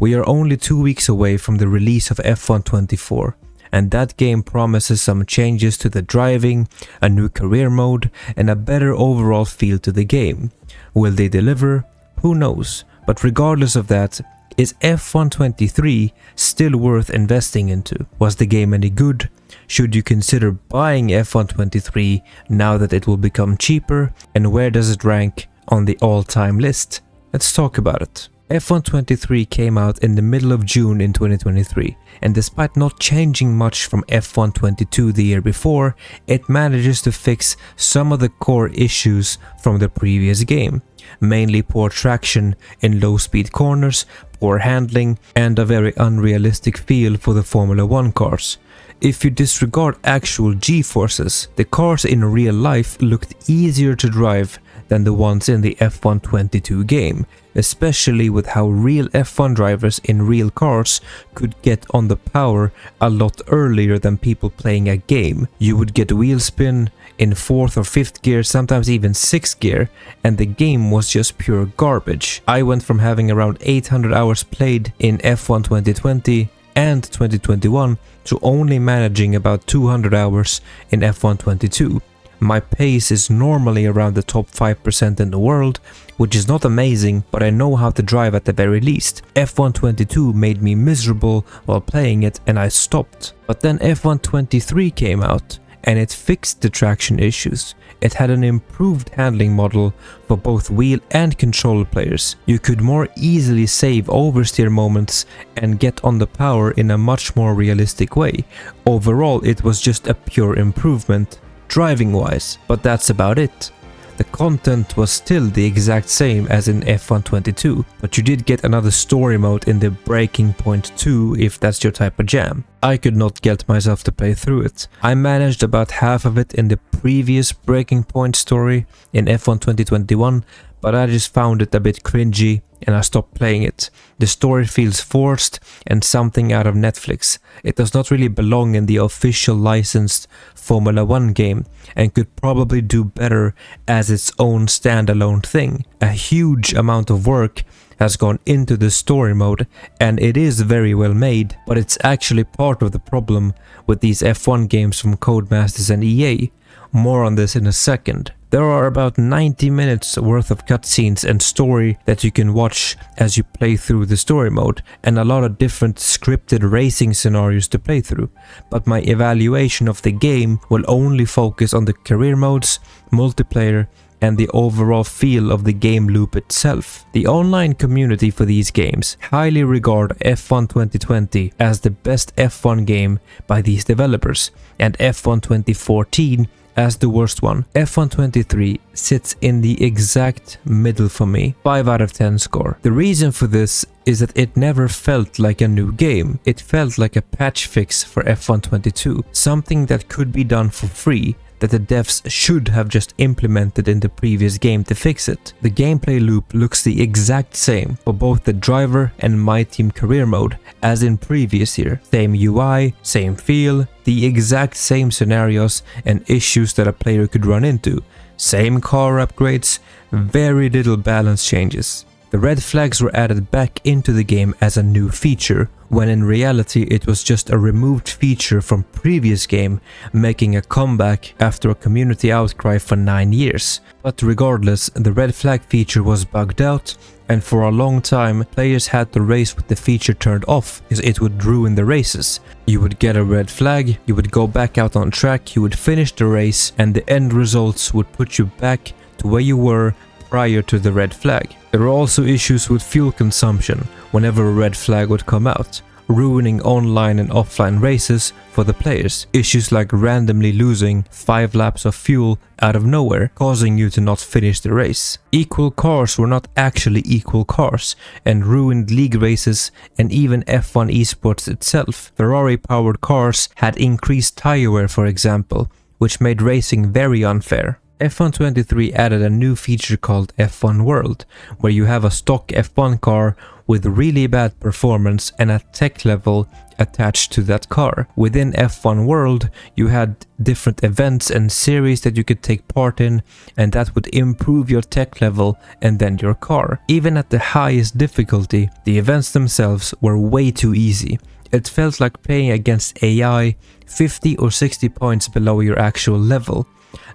We are only 2 weeks away from the release of F1 24, and that game promises some changes to the driving, a new career mode, and a better overall feel to the game. Will they deliver? Who knows? But regardless of that, is F1 23 still worth investing into? Was the game any good? Should you consider buying F1 23 now that it will become cheaper? And where does it rank on the all-time list? Let's talk about it. F1 23 came out in the middle of June in 2023, and despite not changing much from F1 22 the year before, it manages to fix some of the core issues from the previous game, mainly poor traction in low-speed corners, poor handling, and a very unrealistic feel for the Formula 1 cars. If you disregard actual G-forces, the cars in real life looked easier to drive than the ones in the F1 22 game, especially with how real F1 drivers in real cars could get on the power a lot earlier than people playing a game. You would get wheel spin in 4th or 5th gear, sometimes even 6th gear, and the game was just pure garbage. I went from having around 800 hours played in F1 2020 and 2021 to only managing about 200 hours in F1 22. My pace is normally around the top 5% in the world, which is not amazing, but I know how to drive at the very least. F1 22 made me miserable while playing it and I stopped. But then F1 23 came out and it fixed the traction issues. It had an improved handling model for both wheel and controller players. You could more easily save oversteer moments and get on the power in a much more realistic way. Overall, it was just a pure improvement driving wise, but that's about it. The content was still the exact same as in F1 22, but you did get another story mode in the Breaking Point 2 if that's your type of jam. I could not get myself to play through it. I managed about half of it in the previous Breaking Point story in F1 2021, but I just found it a bit cringy and I stopped playing it. The story feels forced and something out of Netflix. It does not really belong in the official licensed Formula 1 game and could probably do better as its own standalone thing. A huge amount of work has gone into the story mode and it is very well made, but it's actually part of the problem with these F1 games from Codemasters and EA. More on this in a second. There are about 90 minutes worth of cutscenes and story that you can watch as you play through the story mode, and a lot of different scripted racing scenarios to play through, but my evaluation of the game will only focus on the career modes, multiplayer, and the overall feel of the game loop itself. The online community for these games highly regard F1 2020 as the best F1 game by these developers, and F1 2014 as the worst one. F1 23 sits in the exact middle for me, 5 out of 10 score. The reason for this is that it never felt like a new game. It felt like a patch fix for F1 22, something that could be done for free, that the devs should have just implemented in the previous game to fix it. The gameplay loop looks the exact same for both the driver and My Team career mode as in previous year. Same UI, same feel, the exact same scenarios and issues that a player could run into. Same car upgrades, very little balance changes. The red flags were added back into the game as a new feature, when in reality it was just a removed feature from previous game, making a comeback after a community outcry for 9 years. But regardless, the red flag feature was bugged out, and for a long time players had to race with the feature turned off because it would ruin the races. You would get a red flag, you would go back out on track, you would finish the race, and the end results would put you back to where you were prior to the red flag. There were also issues with fuel consumption whenever a red flag would come out, ruining online and offline races for the players. Issues like randomly losing 5 laps of fuel out of nowhere, causing you to not finish the race. Equal cars were not actually equal cars and ruined league races and even F1 esports itself. Ferrari-powered cars had increased tire wear, for example, which made racing very unfair. F1 23 added a new feature called F1 World, where you have a stock F1 car with really bad performance and a tech level attached to that car. Within F1 World, you had different events and series that you could take part in, and that would improve your tech level and then your car. Even at the highest difficulty, the events themselves were way too easy. It felt like playing against AI 50 or 60 points below your actual level.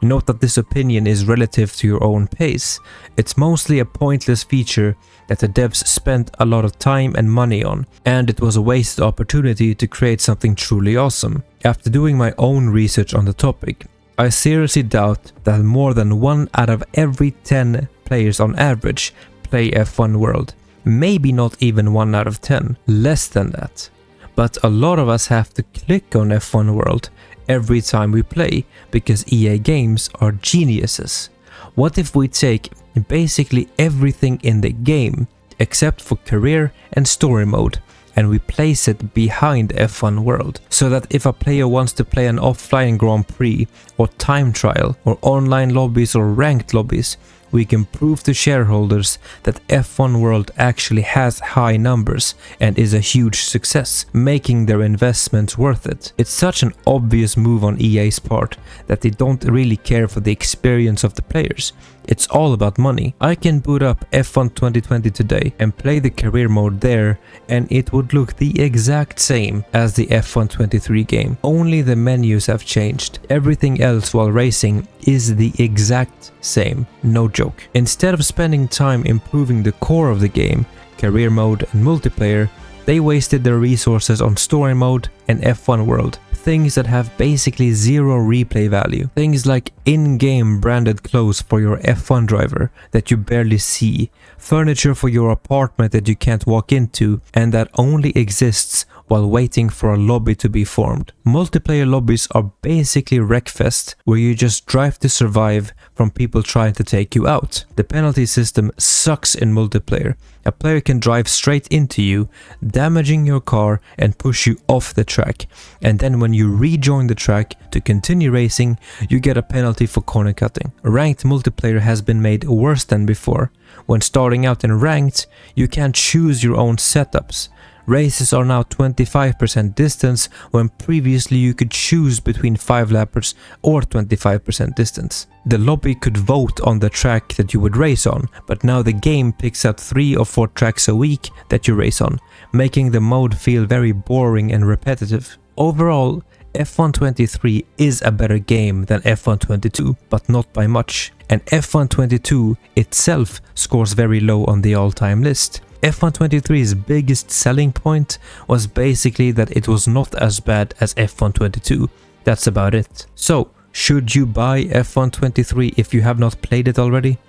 Note that this opinion is relative to your own pace. It's mostly a pointless feature that the devs spent a lot of time and money on, and it was a wasted opportunity to create something truly awesome. After doing my own research on the topic, I seriously doubt that more than 1 out of every 10 players on average play F1 World. Maybe not even 1 out of 10, less than that. But a lot of us have to click on F1 World every time we play because EA games are geniuses. What if we take basically everything in the game except for career and story mode and we place it behind F1 World, so that if a player wants to play an offline Grand Prix or time trial or online lobbies or ranked lobbies, we can prove to shareholders that F1 World actually has high numbers and is a huge success, making their investment worth it. It's such an obvious move on EA's part that they don't really care for the experience of the players. It's all about money. I can boot up F1 2020 today and play the career mode there, and it would look the exact same as the F1 23 game. Only the menus have changed. Everything else while racing is the exact same. No joke. Instead of spending time improving the core of the game, career mode and multiplayer, they wasted their resources on story mode and F1 World. Things that have basically zero replay value. Things like in-game branded clothes for your F1 driver that you barely see, furniture for your apartment that you can't walk into and that only exists while waiting for a lobby to be formed. Multiplayer lobbies are basically Wreckfest, where you just drive to survive from people trying to take you out. The penalty system sucks in multiplayer. A player can drive straight into you, damaging your car and push you off the track, and then when you rejoin the track to continue racing, you get a penalty for corner cutting. Ranked multiplayer has been made worse than before. When starting out in ranked, you can't choose your own setups. Races are now 25% distance when previously you could choose between 5 lappers or 25% distance. The lobby could vote on the track that you would race on, but now the game picks out 3 or 4 tracks a week that you race on, making the mode feel very boring and repetitive. Overall, F1 23 is a better game than F1 22, but not by much, and F1 22 itself scores very low on the all-time list. F1 23's biggest selling point was basically that it was not as bad as F1 22. That's about it. So, should you buy F1 23 if you have not played it already?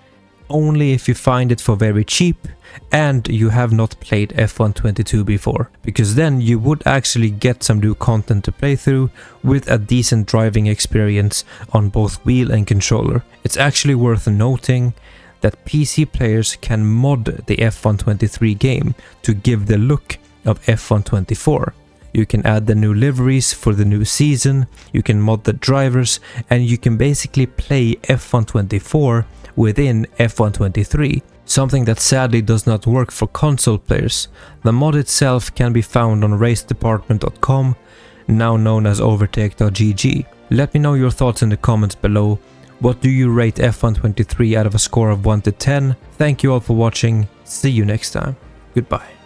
Only if you find it for very cheap and you have not played F1 22 before, because then you would actually get some new content to play through with a decent driving experience on both wheel and controller. It's actually worth noting that PC players can mod the F1 23 game to give the look of F1 24. You can add the new liveries for the new season, you can mod the drivers, and you can basically play F1 24 within F1 23. Something that sadly does not work for console players. The mod itself can be found on racedepartment.com, now known as overtake.gg. Let me know your thoughts in the comments below. What do you rate F1 23 out of a score of 1 to 10? Thank you all for watching. See you next time. Goodbye.